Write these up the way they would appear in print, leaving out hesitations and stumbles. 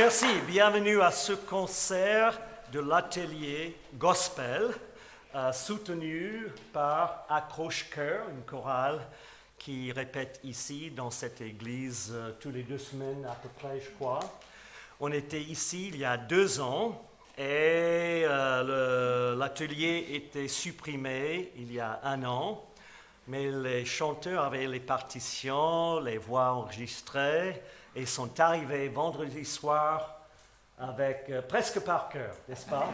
Merci, bienvenue à ce concert de l'atelier Gospel, soutenu par Accroche-Cœur, une chorale qui répète ici dans cette église tous les 2 semaines à peu près, je crois. On était ici il y a 2 ans et l'atelier était supprimé il y a 1 an, mais les chanteurs avaient les partitions, les voix enregistrées et sont arrivés vendredi soir avec presque par cœur, n'est-ce pas?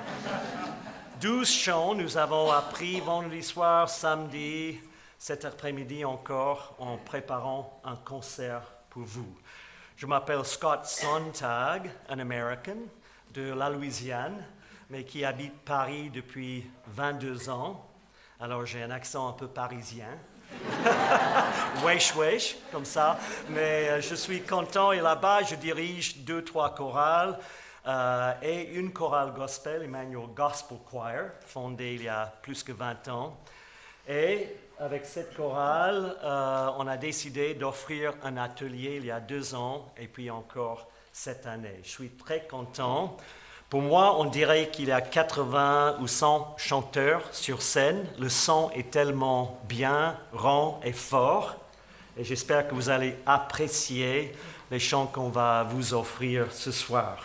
12 chants nous avons appris vendredi soir, samedi, cet après-midi encore en préparant un concert pour vous. Je m'appelle Scott Sontag, un Américain de la Louisiane, mais qui habite Paris depuis 22 ans. Alors j'ai un accent un peu parisien. Wesh wesh, comme ça. Mais je suis content et là-bas, je dirige 2-3 chorales et une chorale gospel, Emmanuel Gospel Choir, fondée il y a plus que 20 ans. Et avec cette chorale, on a décidé d'offrir un atelier il y a 2 ans et puis encore cette année. Je suis très content. Pour moi, on dirait qu'il y a 80 ou 100 chanteurs sur scène. Le son est tellement bien, rond et fort. Et j'espère que vous allez apprécier les chants qu'on va vous offrir ce soir.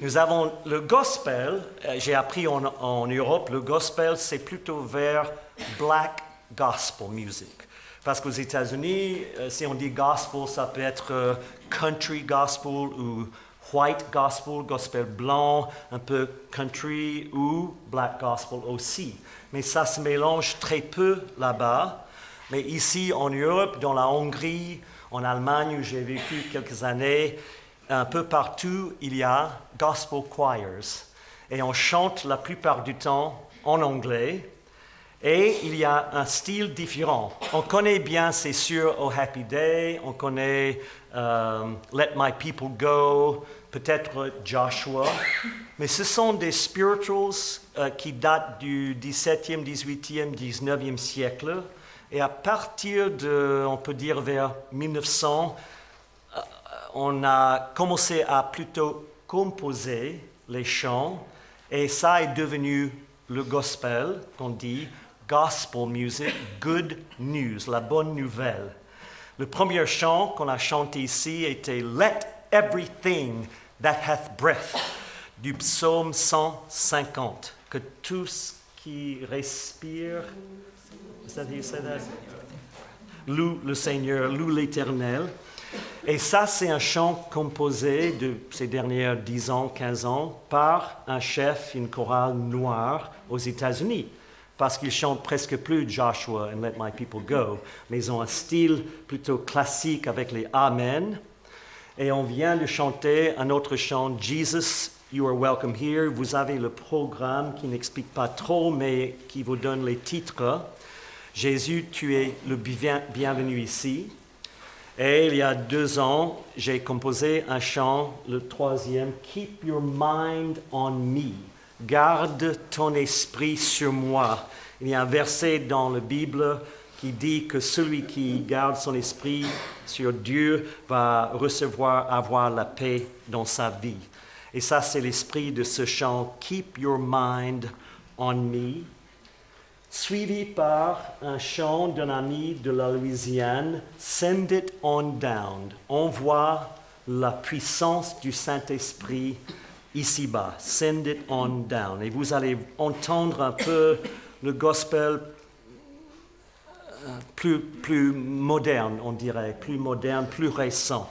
Nous avons le gospel. J'ai appris en Europe, le gospel, c'est plutôt vers black gospel music. Parce qu'aux États-Unis, si on dit gospel, ça peut être country gospel ou white gospel, gospel blanc, un peu country ou black gospel aussi. Mais ça se mélange très peu là-bas. Mais ici en Europe, dans la Hongrie, en Allemagne où j'ai vécu quelques années, un peu partout, il y a gospel choirs. Et on chante la plupart du temps en anglais. Et il y a un style différent. On connaît bien, c'est sûr, Oh Happy Day, on connaît Let My People Go, peut-être Joshua, mais ce sont des spirituals qui datent du 17e, 18e, 19e siècle, et à partir de, on peut dire vers 1900, on a commencé à plutôt composer les chants, et ça est devenu le gospel, qu'on dit gospel music, good news, la bonne nouvelle. Le premier chant qu'on a chanté ici était Let Everything That Hath Breath, du psaume 150, que tout ce qui respire, loue le Seigneur, loue l'Éternel. Et ça, c'est un chant composé de ces dernières 10 ans, 15 ans, par un chef, une chorale noire aux États-Unis. Parce qu'ils chantent presque plus Joshua and Let My People Go, mais ils ont un style plutôt classique avec les Amen. Et on vient de chanter un autre chant, Jesus, You Are Welcome Here. Vous avez le programme qui n'explique pas trop, mais qui vous donne les titres. Jésus, tu es le bienvenu ici. Et il y a 2 ans, j'ai composé un chant, le 3e, Keep Your Mind on Me. Garde ton esprit sur moi. Il y a un verset dans la Bible qui dit que celui qui garde son esprit sur Dieu va avoir la paix dans sa vie. Et ça, c'est l'esprit de ce chant, Keep Your Mind on Me, suivi par un chant d'un ami de la Louisiane, Send It On Down. Envoie la puissance du Saint-Esprit ici-bas, Send It On Down. Et vous allez entendre un peu le gospel plus moderne, on dirait, plus moderne, plus récent.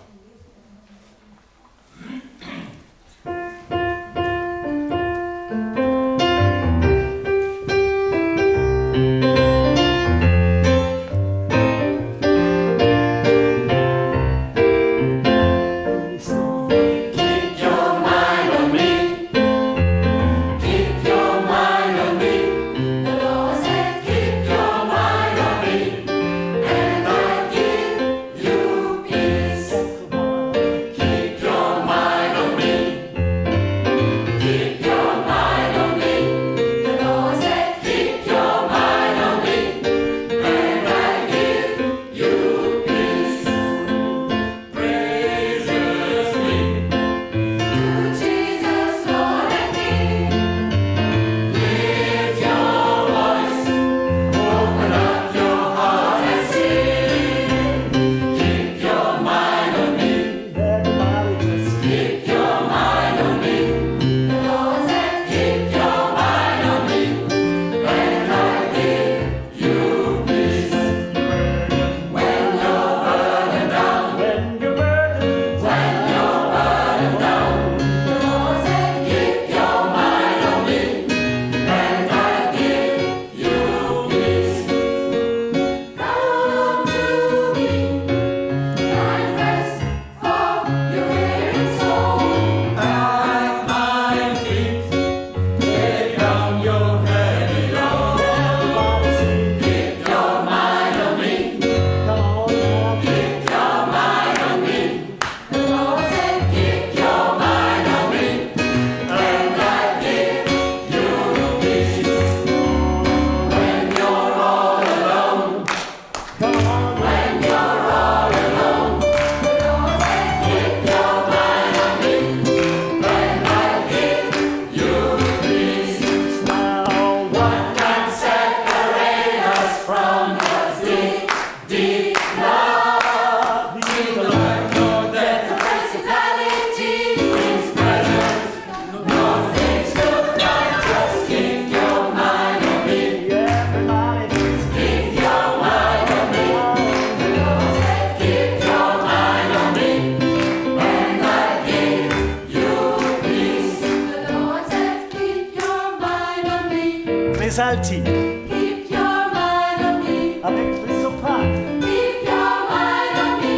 les altis. Keep your mind on me. Avec les sopranes. Keep your mind on me.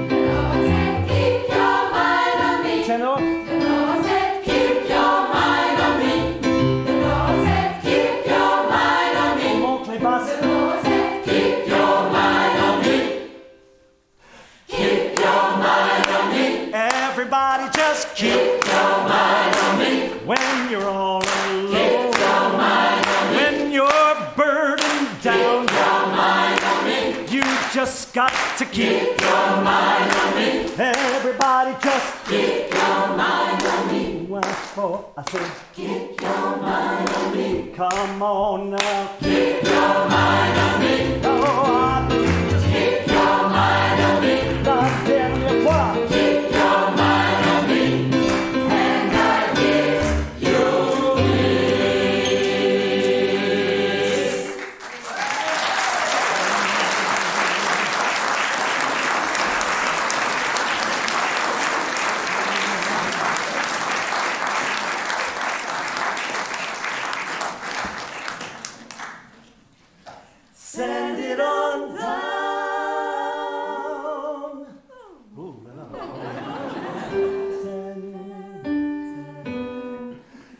The Lord said, keep your mind on me. Ténor. The Lord said, keep your mind on me. The Lord said, keep your mind on me. On monte les basses. The Lord said, keep your mind on me. Keep your mind on me. Everybody just Keep your mind on me. when you're all alone. Keep your mind on me. When you're burdened down. Keep your mind on me. You just got to keep. Keep your mind on me. Everybody just Keep your mind on me. for I said, Keep your mind on me. come on now. Keep your mind on me. Oh, I believe just Keep your mind on me. la dernière fois. Keep your mind on me. And I give you peace. Send it on down. Ooh, là, là.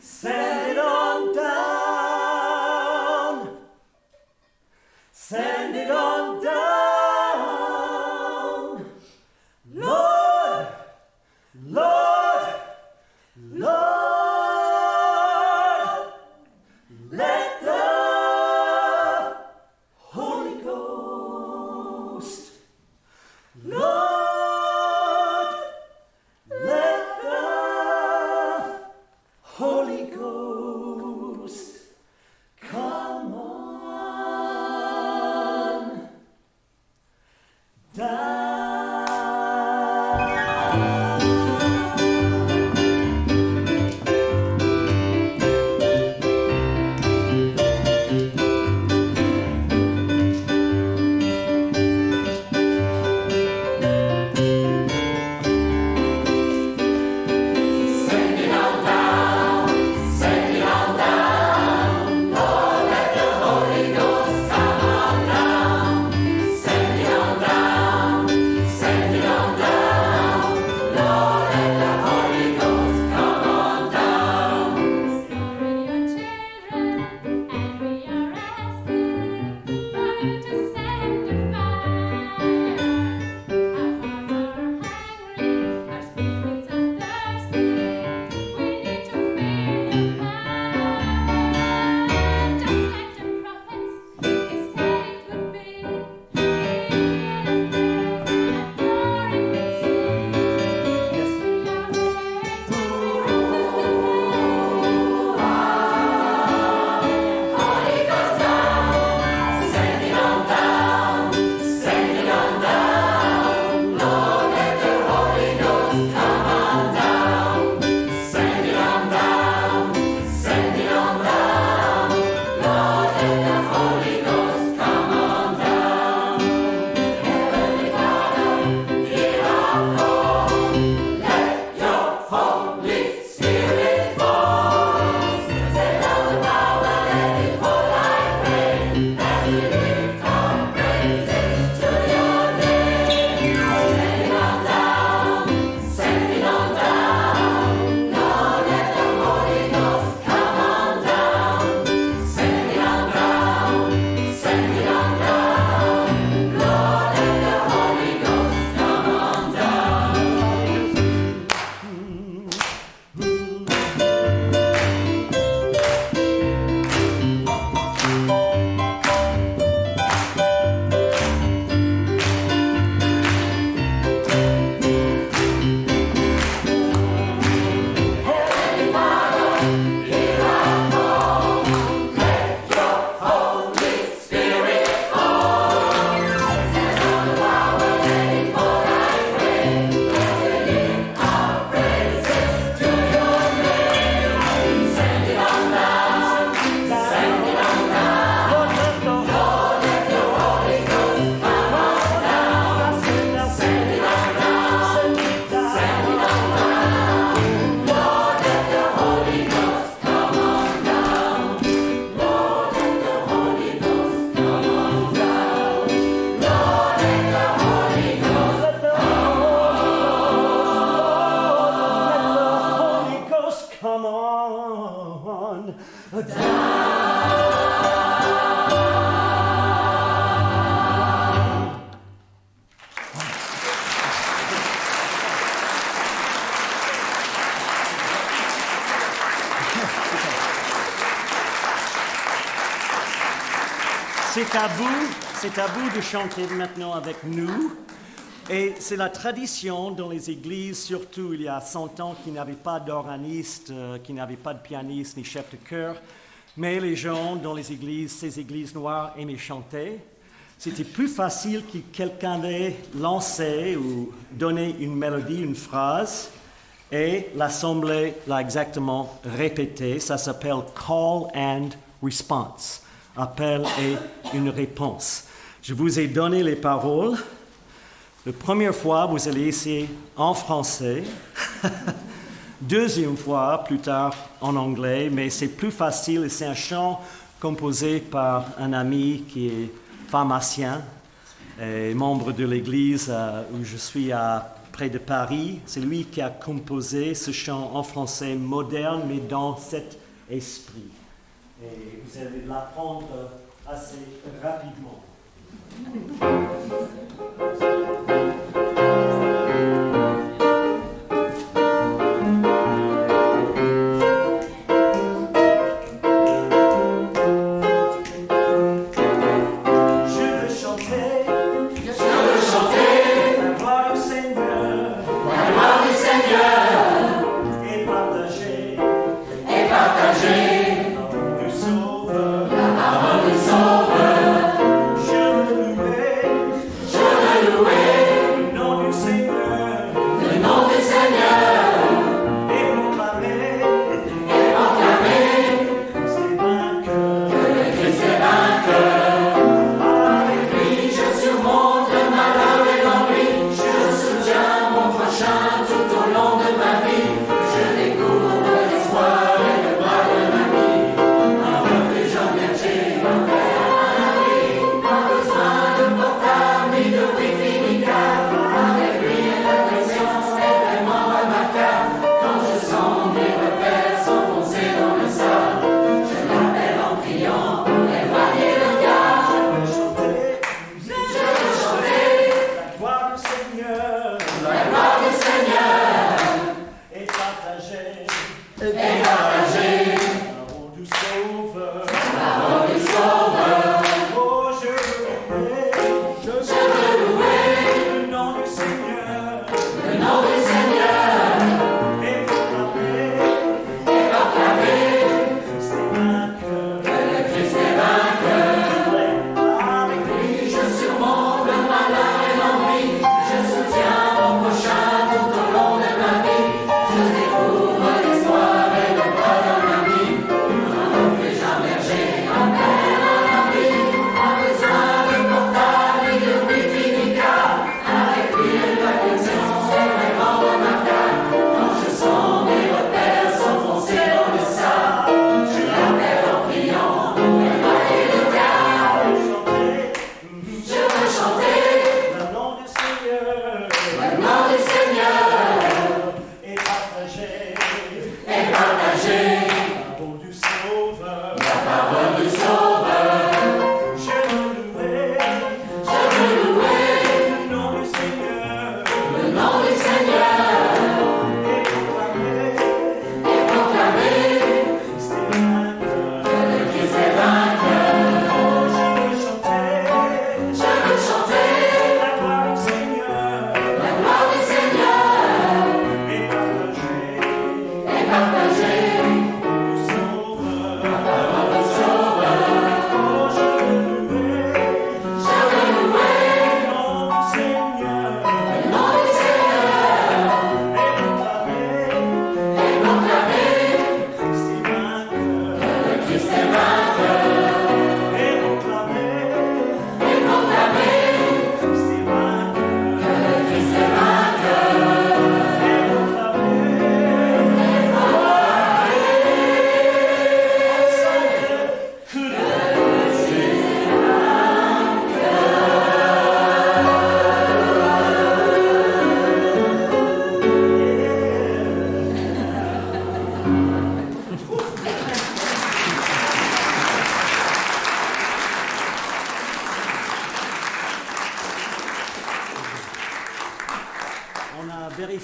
Send it on down. Send it on down. Lord, Lord, Lord, let the Holy Ghost, Lord, let the Holy Ghost come on down. Send it on down. Send it on down, C'est à vous de chanter maintenant avec nous. Et c'est la tradition dans les églises, surtout il y a 100 ans, qui n'avaient pas d'organiste, qui n'avaient pas de pianiste ni chef de chœur. Mais les gens dans les églises, ces églises noires, aimaient chanter. C'était plus facile que quelqu'un ait lancé ou donné une mélodie, une phrase, et l'assemblée l'a exactement répété. Ça s'appelle call and response. Appel et une réponse. Je vous ai donné les paroles. La première fois, vous allez essayer en français. Deuxième fois, plus tard, en anglais, mais c'est plus facile et c'est un chant composé par un ami qui est pharmacien et membre de l'église où je suis près de Paris. C'est lui qui a composé ce chant en français moderne, mais dans cet esprit. Et vous allez l'apprendre assez rapidement.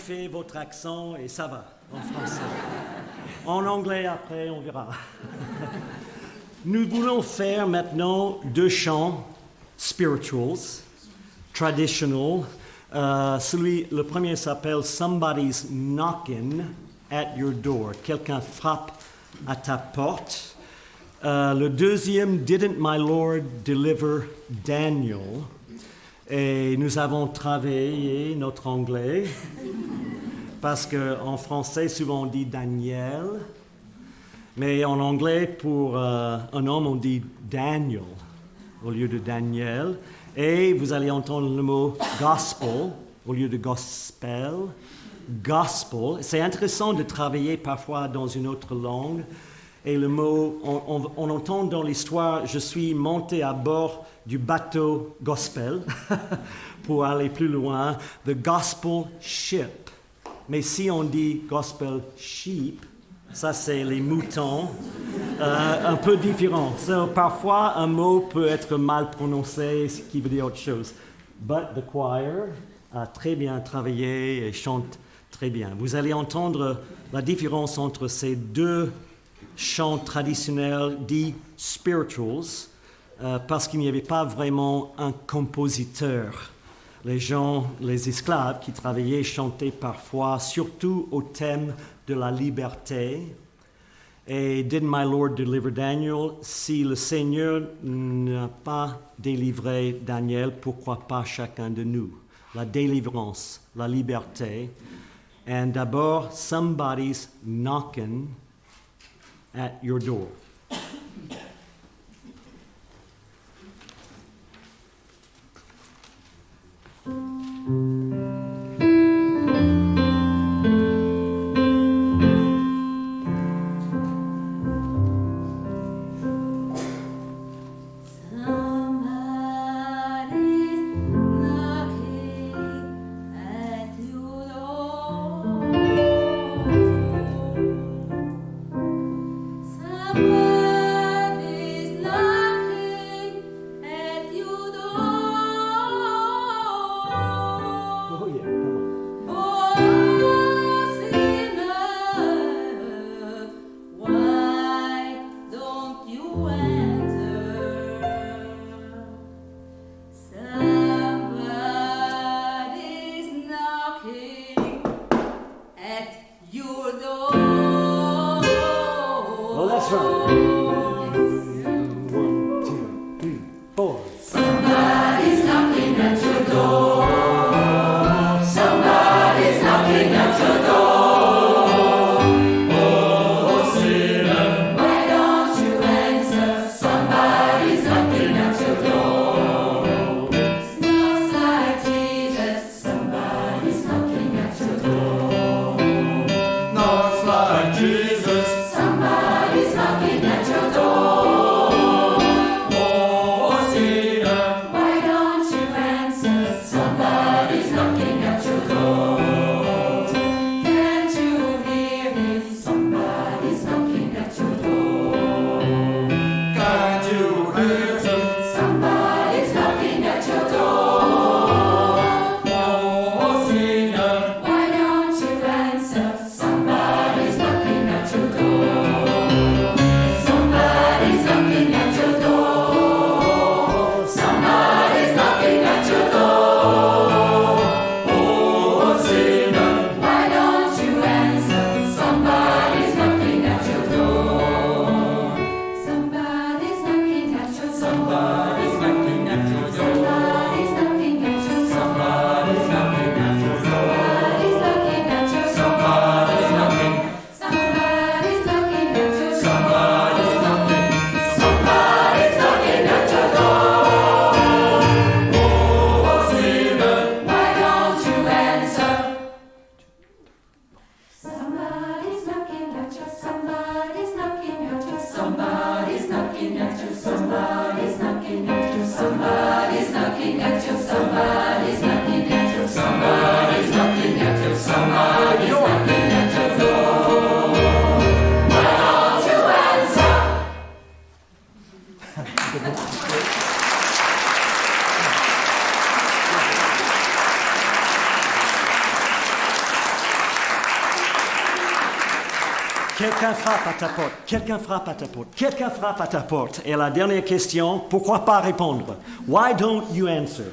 fait votre accent et ça va en français. En anglais après, on verra. Nous voulons faire maintenant 2 chants spirituals, traditional. Le premier s'appelle Somebody's Knocking at Your Door. Quelqu'un frappe à ta porte. Le deuxième, Didn't My Lord Deliver Daniel? Et nous avons travaillé notre anglais parce qu'en français, souvent on dit Daniel, mais en anglais, pour un homme, on dit Daniel au lieu de Daniel. Et vous allez entendre le mot gospel au lieu de gospel. Gospel. C'est intéressant de travailler parfois dans une autre langue. Et le mot, on entend dans l'histoire, je suis monté à bord du bateau gospel pour aller plus loin, the gospel ship. Mais si on dit gospel sheep, ça c'est les moutons, un peu différent. Parfois un mot peut être mal prononcé, ce qui veut dire autre chose. But the choir a très bien travaillé et chante très bien. Vous allez entendre la différence entre ces 2 chants traditionnels dits spirituals, parce qu'il n'y avait pas vraiment un compositeur. Les gens, les esclaves qui travaillaient chantaient parfois, surtout au thème de la liberté. Et Did My Lord Deliver Daniel? Si le Seigneur n'a pas délivré Daniel, pourquoi pas chacun de nous? La délivrance, la liberté. Et d'abord, Somebody's Knocking at Your Door. Quelqu'un frappe à ta porte. Quelqu'un frappe à ta porte. Quelqu'un frappe à ta porte. Et la dernière question, pourquoi pas répondre? Why don't you answer?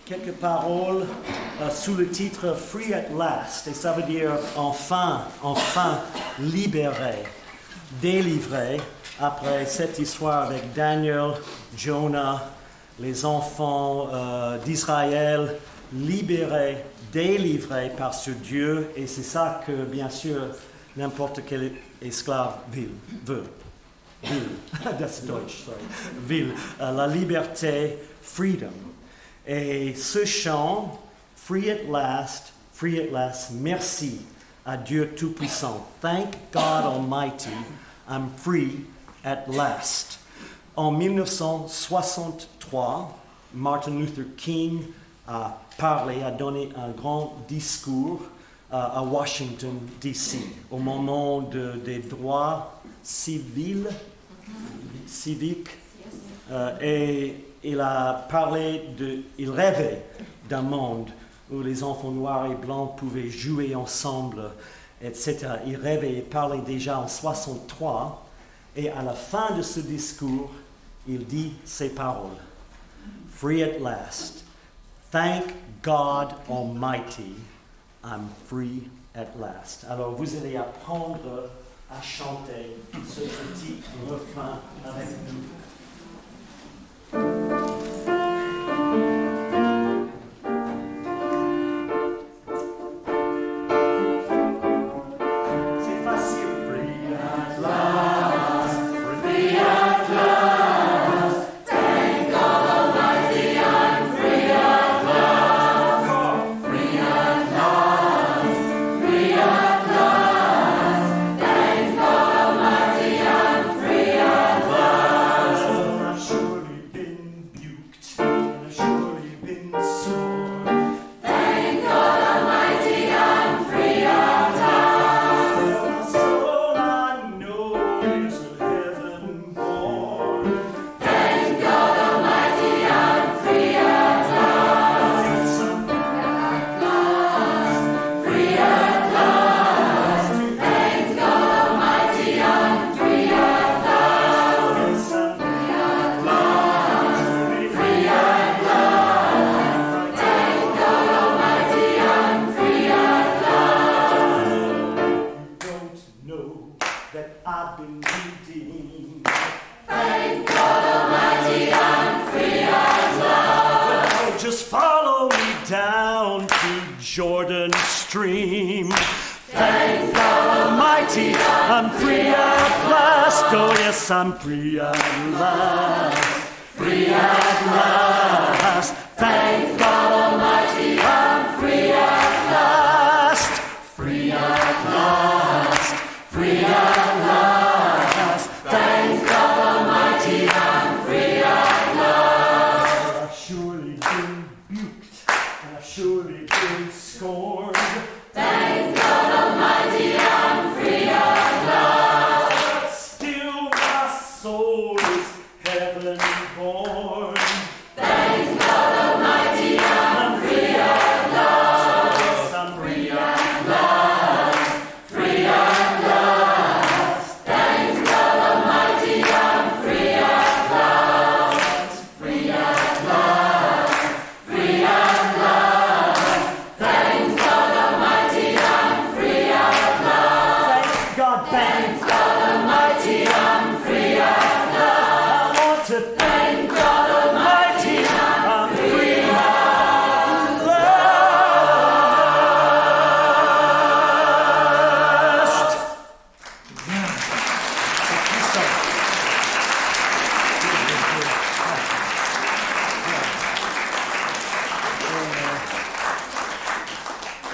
Quelques paroles sous le titre Free at Last, et ça veut dire enfin, enfin libéré, délivré, après cette histoire avec Daniel, Jonah, les enfants d'Israël, libérés, délivrés par ce Dieu, et c'est ça que bien sûr n'importe quel esclave veut. Das Deutsch, sorry. La liberté, freedom. Et ce chant, Free at Last, merci à Dieu Tout-Puissant. Thank God Almighty, I'm free at last. En 1963, Martin Luther King a donné un grand discours à Washington, D.C. au moment des droits civiques. Et il a parlé il rêvait d'un monde où les enfants noirs et blancs pouvaient jouer ensemble, etc. Il rêvait, il parlait déjà en 63, et à la fin de ce discours, il dit ces paroles. Free at last. Thank God Almighty, I'm free at last. Alors vous allez apprendre à chanter ce petit refrain avec nous. C'est facile. Free at last, free at last. Thank God Almighty, I'm free at last. Free at last, free at last. Thank God Almighty, I'm free at last. down to Jordan stream. Thank God Almighty, I'm free at last. Oh yes, I'm free at last. Free at last. Thank God Almighty, I'm free at last. Free at last. Free at last. Thank God Almighty, I'm free at last. I've surely been rebuked, and I've surely been scorned. Thank God Almighty, I'm free at last. Still my soul is heaven born. Thank God Almighty, I'm free at last. I'm free at Free at last. Thank God Almighty, I'm free at last. Free at last. Free at last. Thank God Almighty, I'm free at last. Thank God, Thank God Almighty, I'm free at last. I want to thank God Almighty, I'm free at last. Yeah. Thank you so much.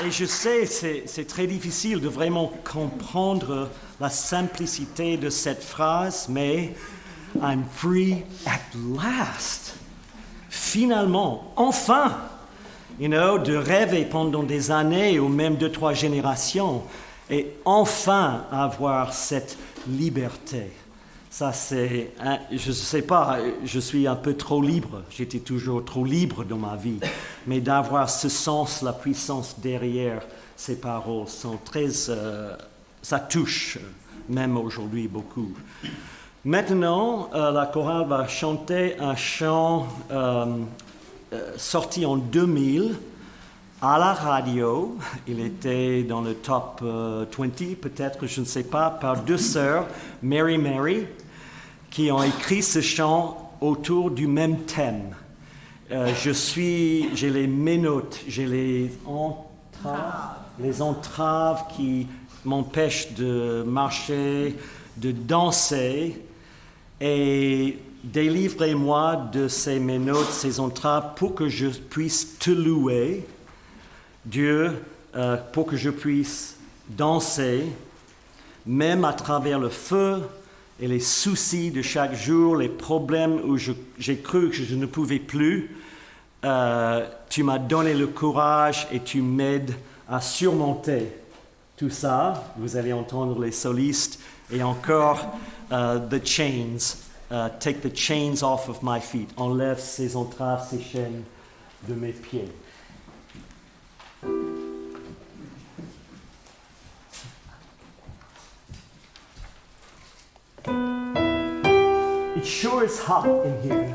Et je sais, c'est très difficile de vraiment comprendre la simplicité de cette phrase, mais I'm free at last. Finalement, enfin, de rêver pendant des années ou même 2-3 générations et enfin avoir cette liberté. Ça, c'est, je ne sais pas, je suis un peu trop libre. J'étais toujours trop libre dans ma vie. Mais d'avoir ce sens, la puissance derrière ces paroles sont très, ça touche, même aujourd'hui, beaucoup. Maintenant, la chorale va chanter un chant sorti en 2000 à la radio. Il était dans le top 20, peut-être, je ne sais pas, par deux sœurs, Mary, qui ont écrit ce chant autour du même thème. J'ai les ménotes, j'ai les entraves qui m'empêchent de marcher, de danser. Et délivrez-moi de ces ménotes, ces entraves, pour que je puisse te louer, Dieu, pour que je puisse danser, même à travers le feu et les soucis de chaque jour, les problèmes où j'ai cru que je ne pouvais plus. Tu m'as donné le courage et tu m'aides à surmonter tout ça. Vous allez entendre les solistes et encore the chains. Take the chains off of my feet. Enlève ces entraves, ces chaînes de mes pieds. It sure is hot in here,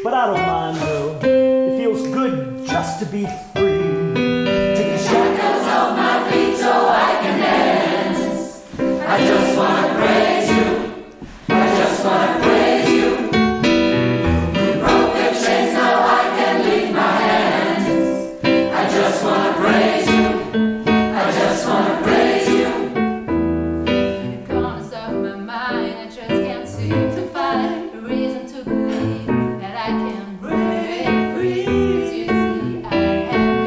but I don't mind though. It feels good just to be free. Take the shackles off my feet so I can dance. I just wanna praise you. I just wanna praise you. You broke the chains, now I can leave my hands. I just wanna praise you. I just wanna praise you. In the corners of my mind, I just can't seem to find a reason to believe that I can break free. 'Cause you see, I have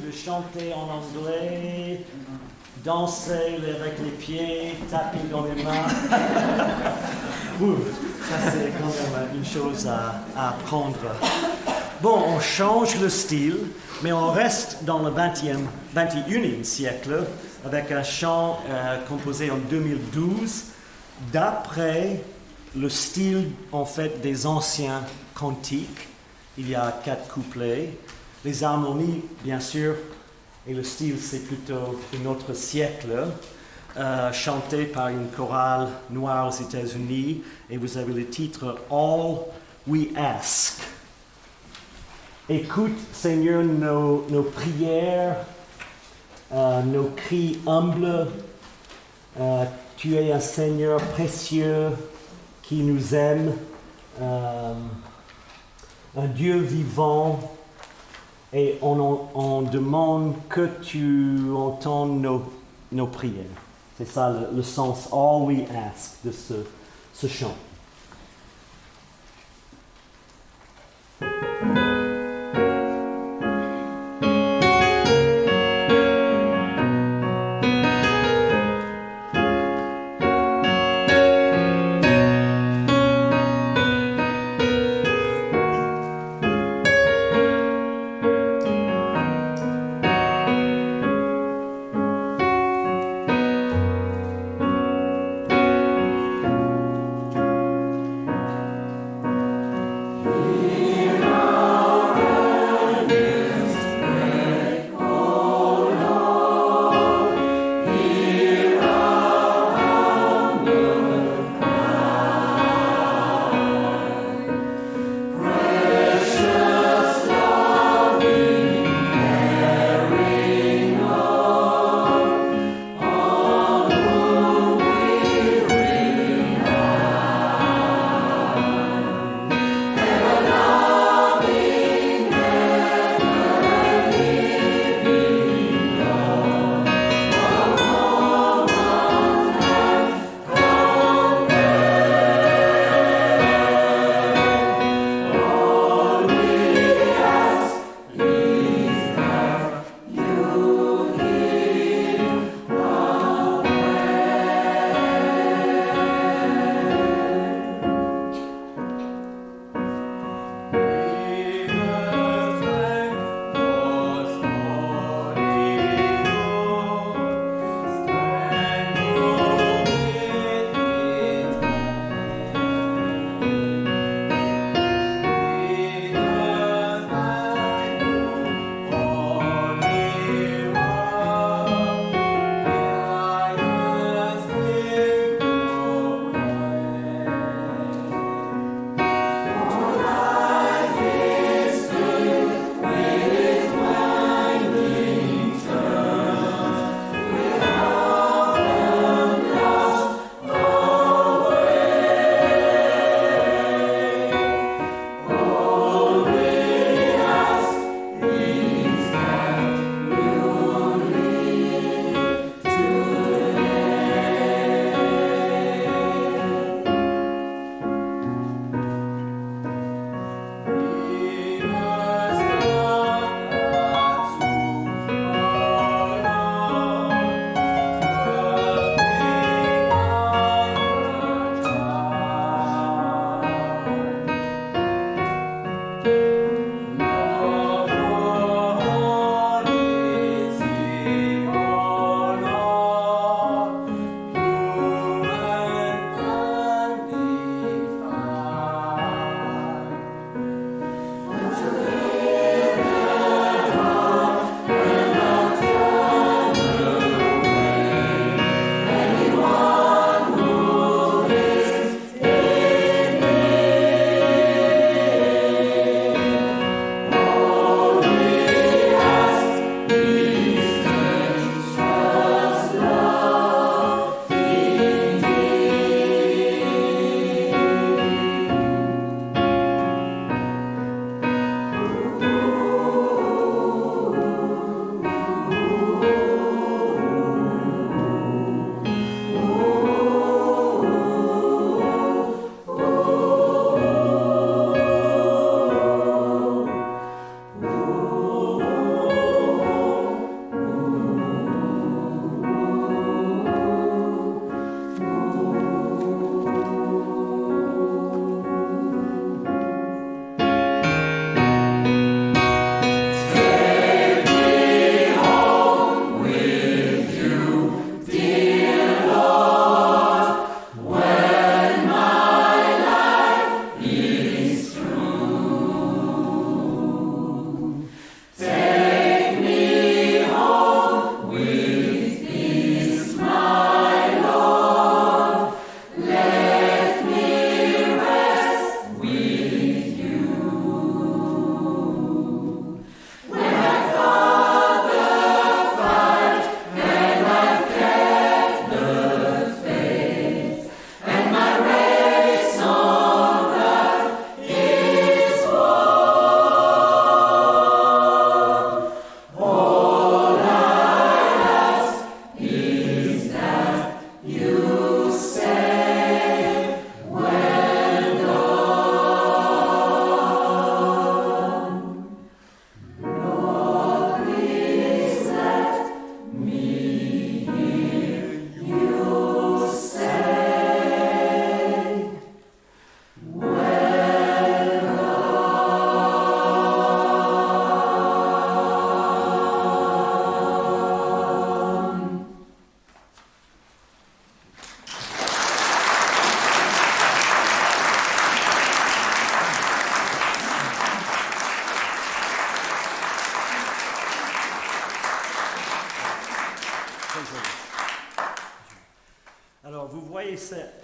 de chanter en anglais, danser avec les pieds, taper dans les mains. Ouh, ça c'est quand même une chose à apprendre. Bon, on change le style, mais on reste dans le 21e siècle avec un chant composé en 2012 d'après le style en fait des anciens cantiques. Il y a 4 couplets. Les harmonies, bien sûr, et le style c'est plutôt un autre siècle, chanté par une chorale noire aux États-Unis, et vous avez le titre All We Ask. Écoute, Seigneur, nos prières, nos cris humbles. Tu es un Seigneur précieux qui nous aime, un Dieu vivant, et on demande que tu entendes nos prières. C'est ça le sens, all we ask, de ce chant.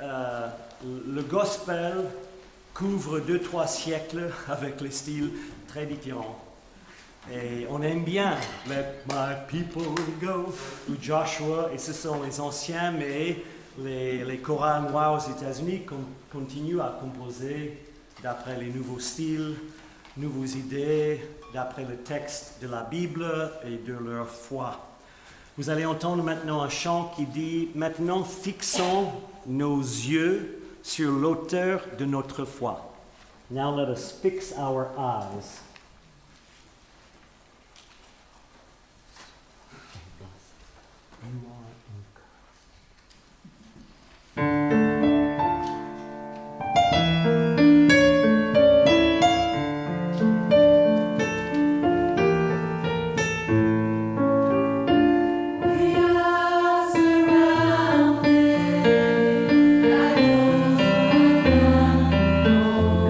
le gospel couvre 2-3 siècles avec les styles très différents. Et on aime bien Let My People Go ou Joshua, et ce sont les anciens, mais les chorales noirs aux États-Unis continuent à composer d'après les nouveaux styles, nouvelles idées, d'après le texte de la Bible et de leur foi. Vous allez entendre maintenant un chant qui dit « Maintenant fixons nos yeux sur l'auteur de notre foi ». Now let us fix our eyes. We are surrounded by those who have gone before.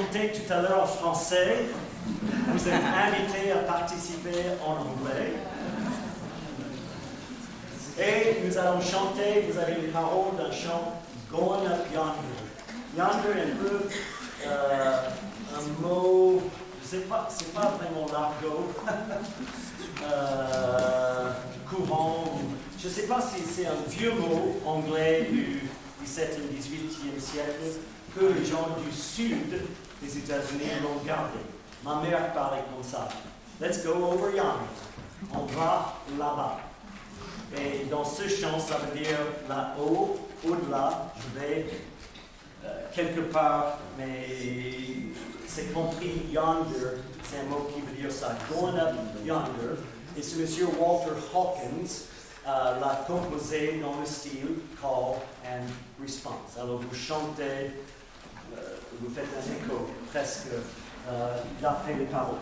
chanté tout à l'heure en français. Vous êtes invités à participer en anglais. Et nous allons chanter, vous avez les paroles d'un chant Going Up Yonder. Yonder est un peu un mot, je sais pas, c'est pas vraiment l'argot courant. Je ne sais pas si c'est un vieux mot anglais du XVIIe et XVIIIe siècle que les gens du sud des États-Unis l'ont gardé. Ma mère parlait comme ça. Let's go over yonder. On va là-bas. Et dans ce chant, ça veut dire là-haut, au-delà, je vais quelque part, mais c'est compris yonder, c'est un mot qui veut dire ça, going up yonder. Et ce monsieur Walter Hawkins l'a composé dans le style call and response. Alors vous chantez, vous faites un écho presque d'après les paroles.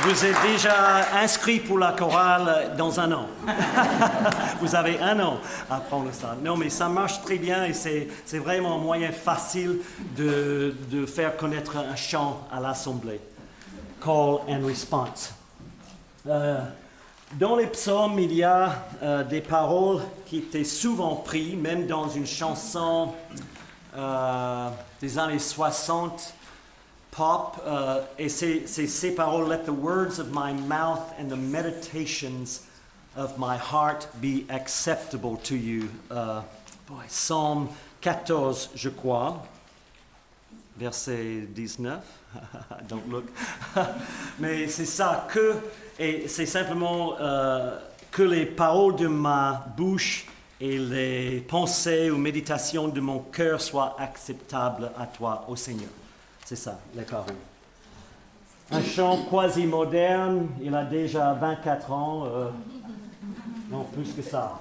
Vous êtes déjà inscrit pour la chorale dans un an. Vous avez un an à apprendre ça. Non, mais ça marche très bien et c'est vraiment un moyen facile de faire connaître un chant à l'assemblée. Call and response. Dans les psaumes, il y a des paroles qui étaient souvent prises, même dans une chanson des années 60. pop, et c'est ces paroles, let the words of my mouth and the meditations of my heart be acceptable to you. Psaume 14, je crois, verset 19. Don't look. Mais c'est ça, et c'est simplement que les paroles de ma bouche et les pensées ou méditations de mon cœur soient acceptables à toi, ô Seigneur. C'est ça, les paroles. Un chant quasi-moderne, il a déjà 24 ans, non, plus que ça.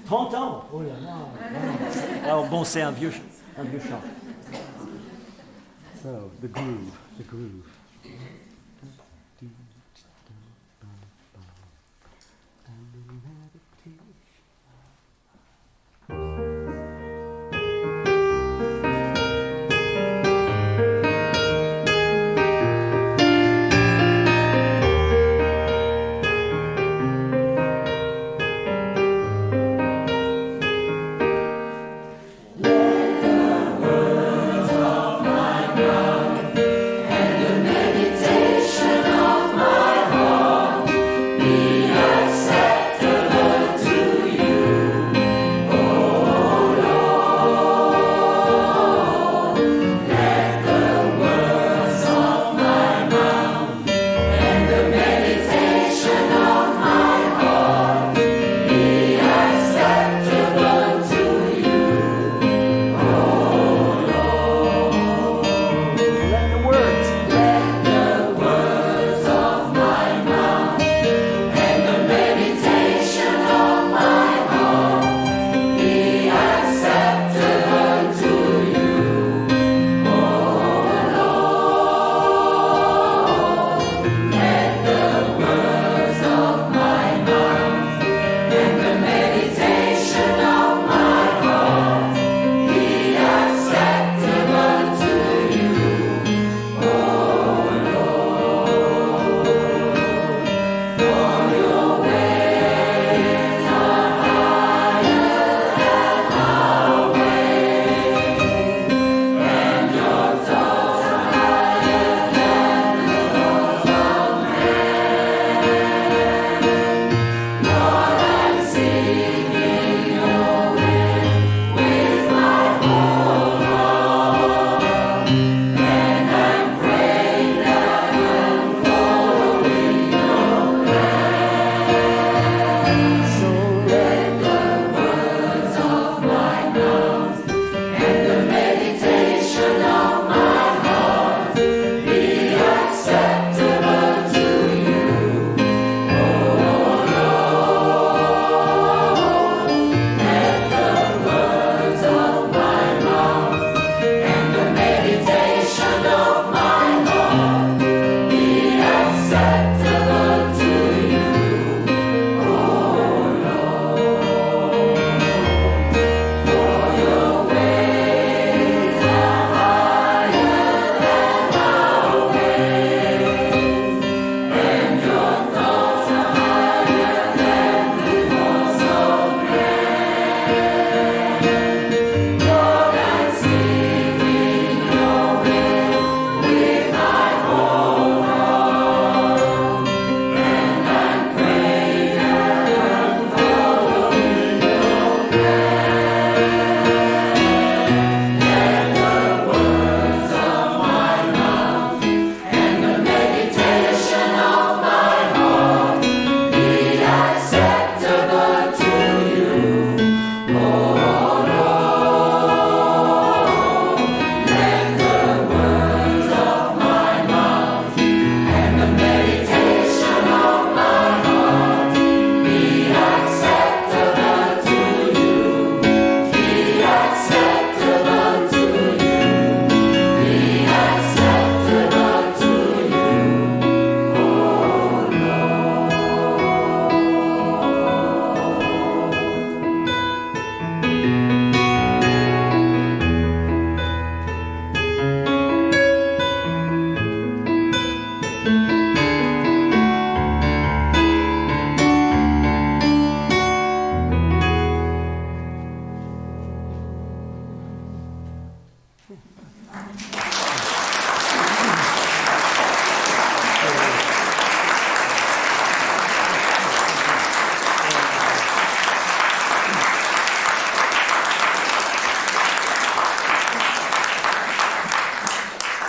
30 ans! Oh là là! Alors bon, c'est un vieux chant. So, the groove. Meditation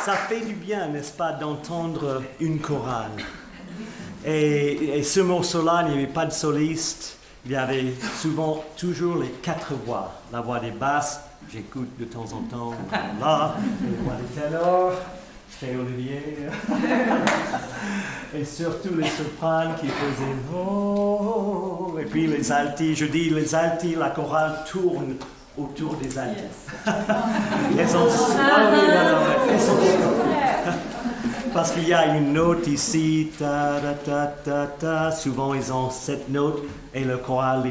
Ça fait du bien, n'est-ce pas, d'entendre une chorale. Et ce morceau-là, il n'y avait pas de soliste. Il y avait souvent toujours les 4 voix. La voix des basses, j'écoute de temps en temps, là, et la voix des ténors, chez Olivier. Et surtout les sopranes qui faisaient oh. Et puis les altis, je dis les altis, la chorale tourne autour des altis. Elles sont parce qu'il y a une note ici, ta ta ta ta ta. Souvent ils ont cette note et le choral,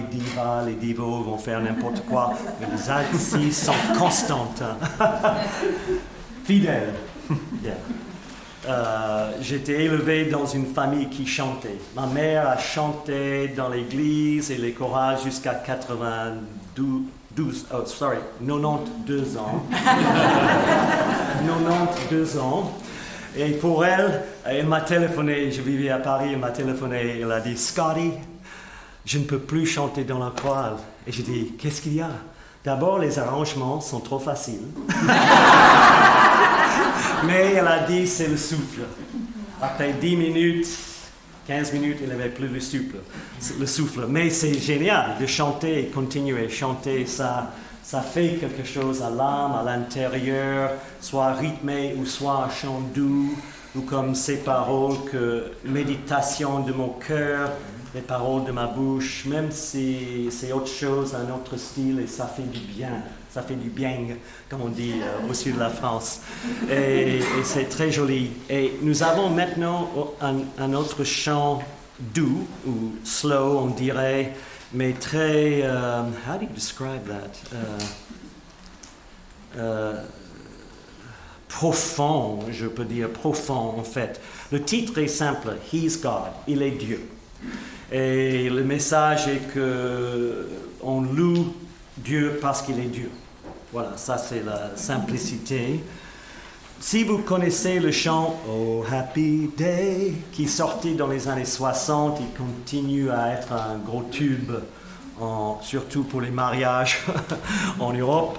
les divos vont faire n'importe quoi. Mais les altis sont constantes, fidèles. Yeah. J'étais élevé dans une famille qui chantait. Ma mère a chanté dans l'église et les chorales jusqu'à 92 ans. 92 ans. Et pour elle, elle m'a téléphoné, je vivais à Paris, elle m'a téléphoné, elle a dit « Scotty, je ne peux plus chanter dans la chorale. » Et j'ai dit « Qu'est-ce qu'il y a ?» D'abord, les arrangements sont trop faciles. Mais elle a dit c'est le souffle. Après 10 minutes, 15 minutes, elle n'avait plus le souffle. Mais c'est génial de chanter et continuer à chanter. Ça fait quelque chose à l'âme, à l'intérieur, soit rythmé ou soit un chant doux, ou comme ces paroles que méditation de mon cœur, les paroles de ma bouche, même si c'est autre chose, un autre style, et ça fait du bien. Ça fait du bien, comme on dit au sud de la France. Et c'est très joli. Et nous avons maintenant un autre chant doux, ou slow, on dirait, mais très... how do you describe that? Profond, je peux dire profond en fait. Le titre est simple, He's God, il est Dieu. Et le message est que on loue Dieu parce qu'il est Dieu. Voilà, ça c'est la simplicité. Si vous connaissez le chant Oh Happy Day, qui est sorti dans les années 60, il continue à être un gros tube, surtout pour les mariages en Europe.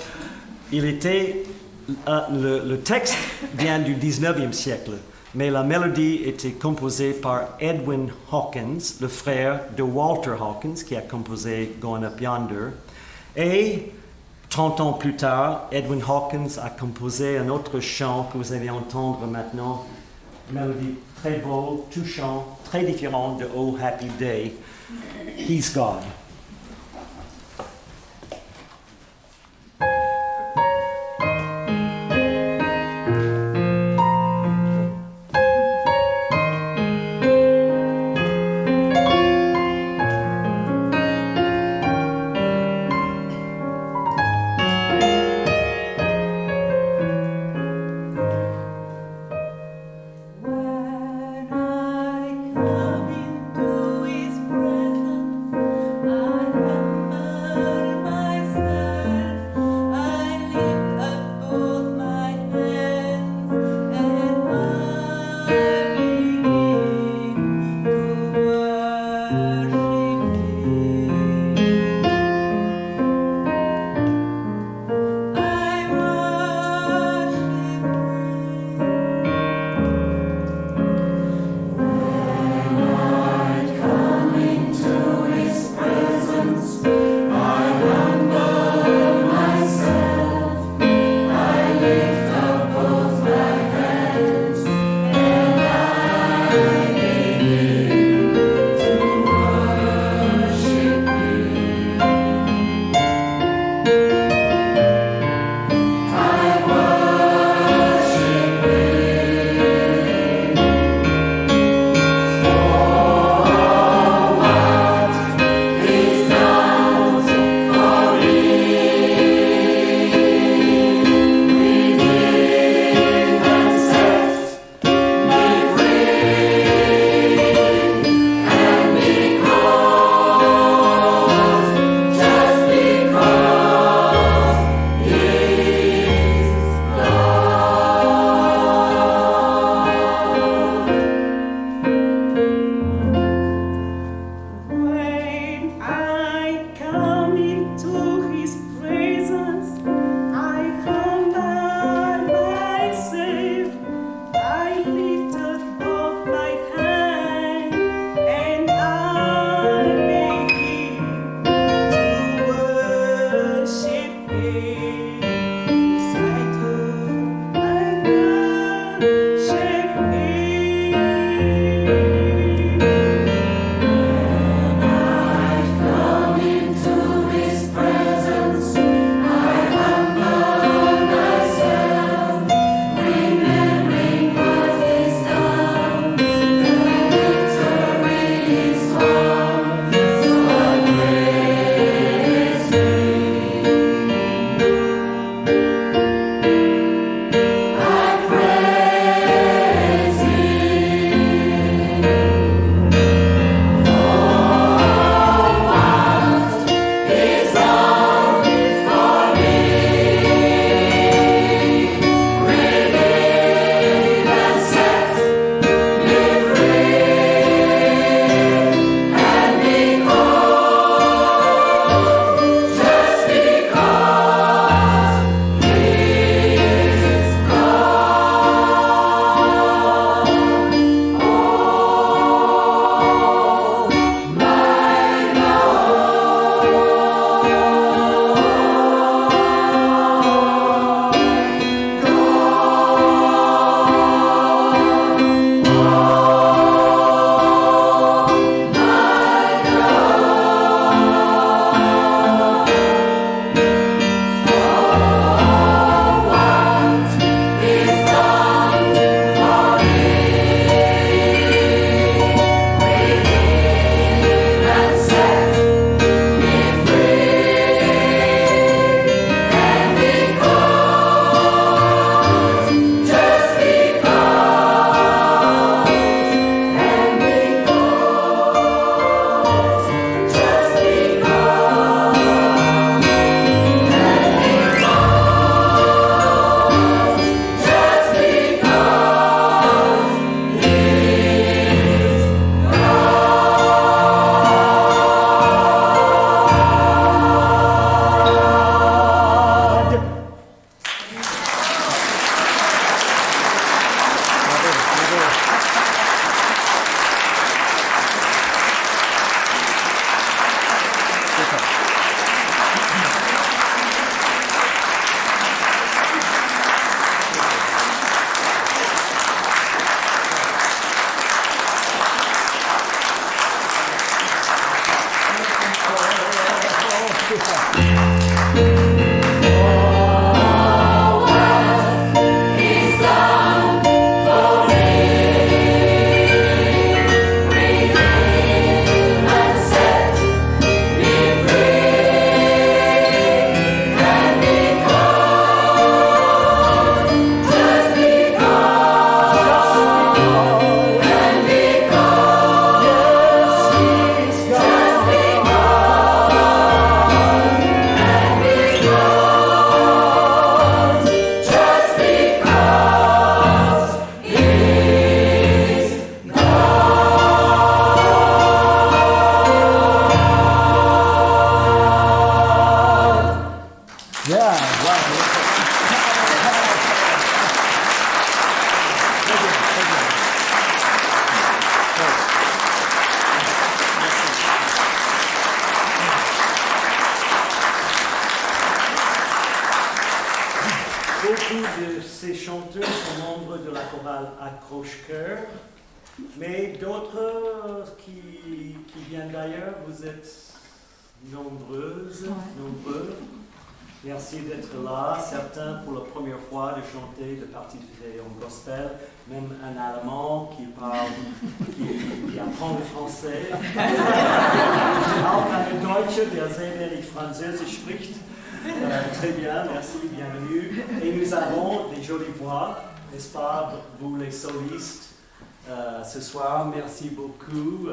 Le texte vient du 19e siècle, mais la mélodie était composée par Edwin Hawkins, le frère de Walter Hawkins, qui a composé Going Up Yonder. Et 30 ans plus tard, Edwin Hawkins a composé un autre chant que vous allez entendre maintenant, une mélodie très beau, touchant, très différent de Oh Happy Day, He's God. When I come into His presence, Yeah, wow. Très bien, très bien. Beaucoup de ces chanteurs sont membres de la chorale Accroche-Cœur, mais d'autres qui viennent d'ailleurs, vous êtes nombreux. Merci d'être là. Certains pour la première fois de chanter, de participer en gospel, même un Allemand qui apprend le français. Auch eine Deutsche, der sehr wenig Französisch spricht. Très bien, merci, bienvenue. Et nous avons des jolies voix, n'est-ce pas, vous les solistes, ce soir. Merci beaucoup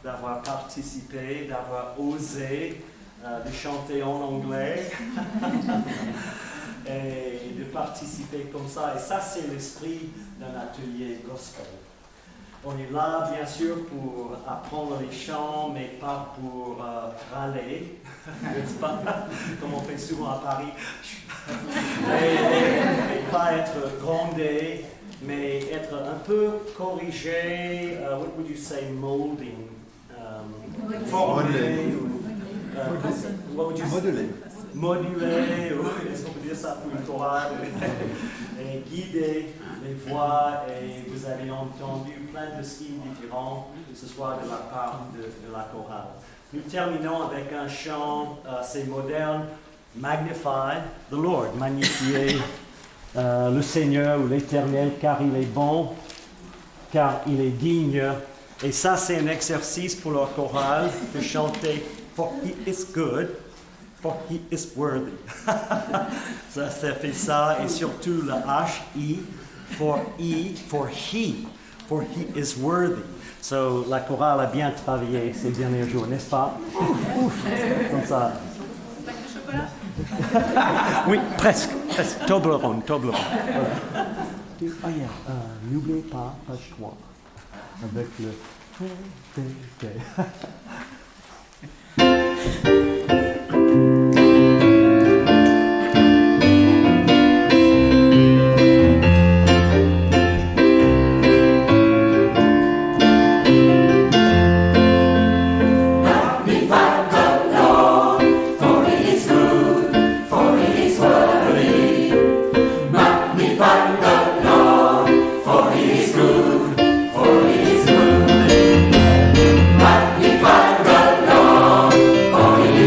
d'avoir participé, d'avoir osé de chanter en anglais et de participer comme ça. Et ça, c'est l'esprit d'un atelier gospel. On est là, bien sûr, pour apprendre les chants, mais pas pour râler, n'est-ce pas? Comme on fait souvent à Paris. et pas être grondé, mais être un peu corrigé. What would you say, molding? Formé. What would you say? Moduler, est-ce qu'on peut dire ça pour une chorale? Et guider les voix, et vous avez entendu plein de styles différents ce soir de la part de la chorale. Nous terminons avec un chant assez moderne, Magnify the Lord, magnifier le Seigneur ou l'Éternel, car il est bon, car il est digne. Et ça, c'est un exercice pour la chorale de chanter For he is good, for he is worthy. Ça fait ça, et surtout le H-I, for he is worthy. So, la chorale a bien travaillé ces derniers jours, n'est-ce pas? Comme ça. Oui, presque. Toblerone. Voilà. N'oubliez pas, page 3, avec le For he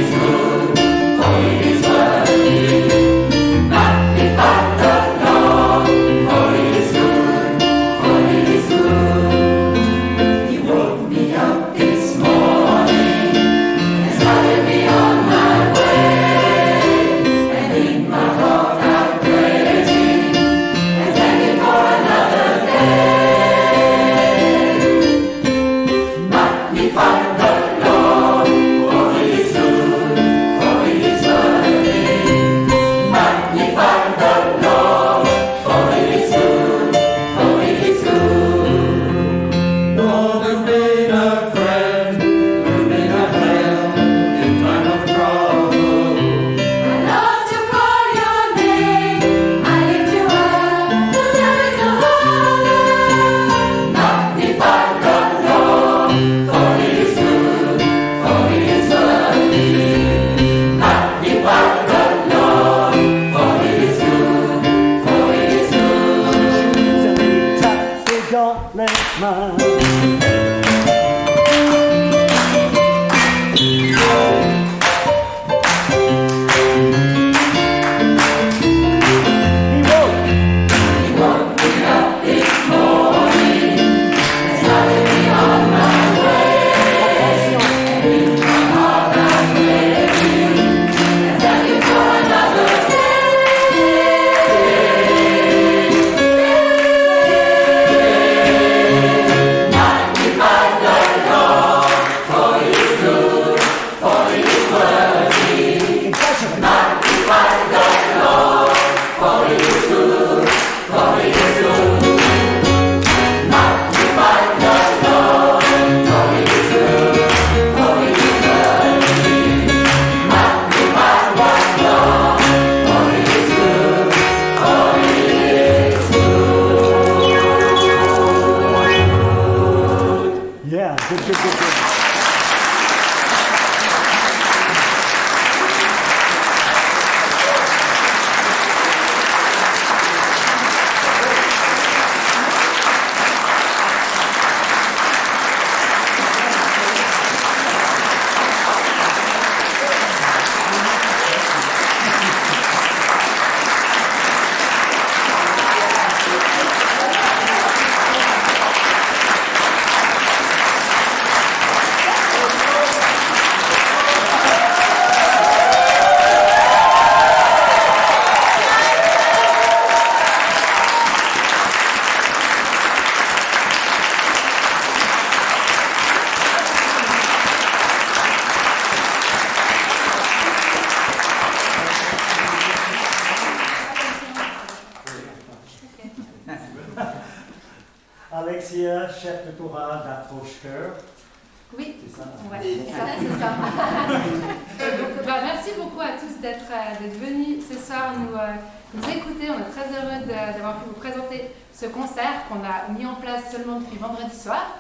Alexia, chef de chorale d'Accroche-Cœur. Oui, C'est ça? ouais, c'est ça. Donc, merci beaucoup à tous d'être venus ce soir nous écouter. On est très heureux d'avoir pu vous présenter ce concert qu'on a mis en place seulement depuis vendredi soir,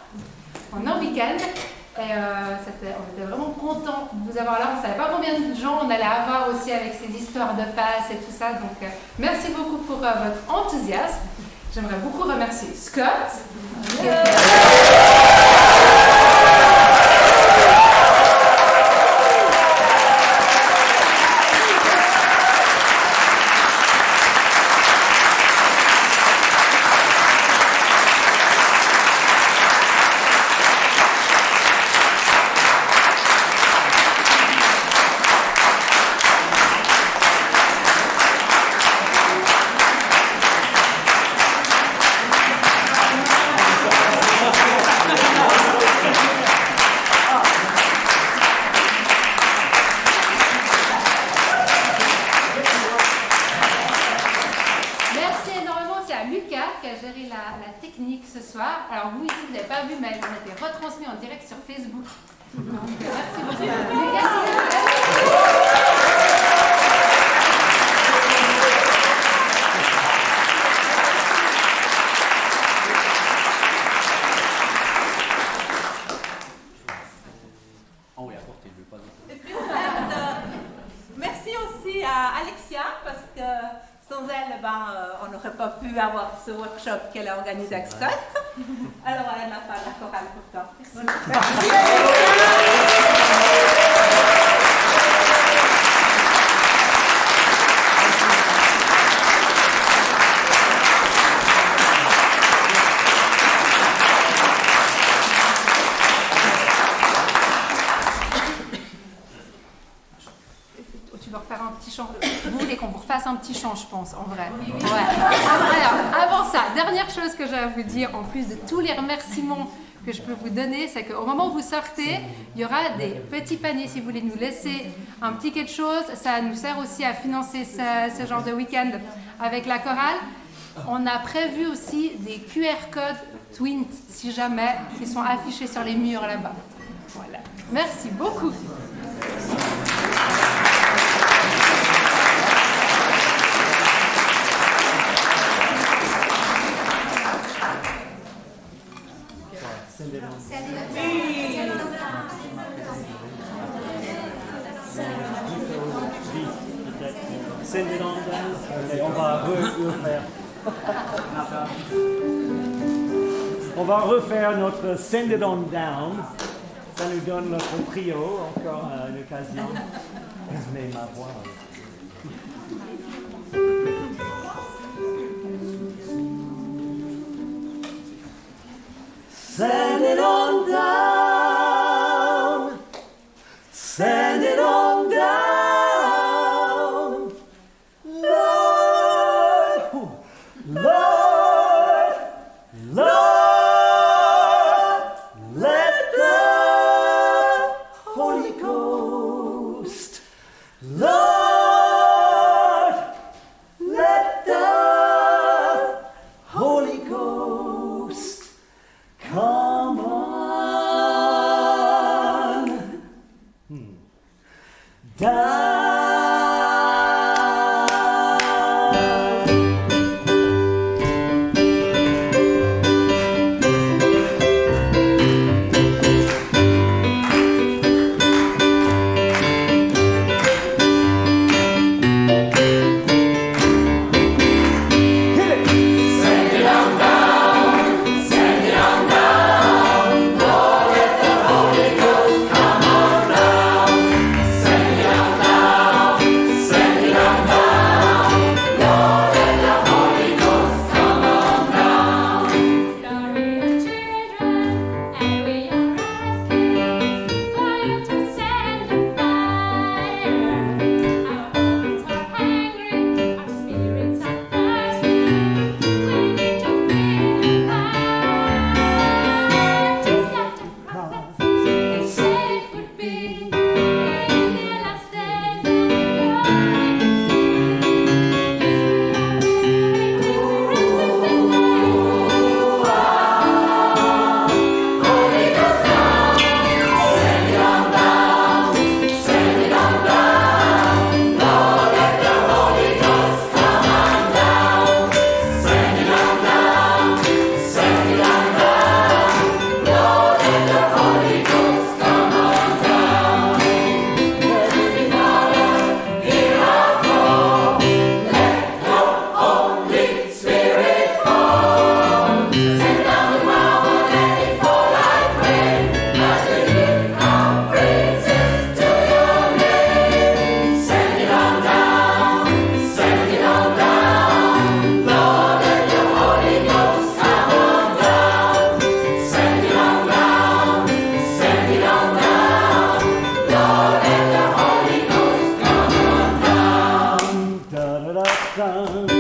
en un week-end. Et on était vraiment contents de vous avoir là. On ne savait pas combien de gens on allait avoir aussi avec ces histoires de passe et tout ça. Donc, merci beaucoup pour votre enthousiasme. J'aimerais beaucoup remercier Scott. Alors vous ici, vous n'avez pas vu, mais on a été retransmis en direct sur Facebook. Donc, merci beaucoup. Merci aussi à Alexia, parce que sans elle, on n'aurait pas pu avoir ce workshop qu'elle a organisé avec Scott. Alors, elle n'a pas la chorale pour toi. Tu veux refaire un petit chant? Vous voulez qu'on vous refasse un petit chant, je pense, en vrai. Ouais. Alors, avant ça, dernière chose que j'ai à vous dire, en plus de tous les remerciements que je peux vous donner, c'est qu'au moment où vous sortez, il y aura des petits paniers si vous voulez nous laisser un petit quelque chose. Ça nous sert aussi à financer ce genre de week-end avec la chorale. On a prévu aussi des QR codes Twint, si jamais, qui sont affichés sur les murs là-bas. Voilà. Merci beaucoup. Send it on down. On va refaire. On va refaire notre Send it on down. Ça nous donne notre trio, encore une occasion. Je mets ma voix. Send it on down. Send it on down. Lord, Lord, Lord, let the Holy Ghost, Lord, matin.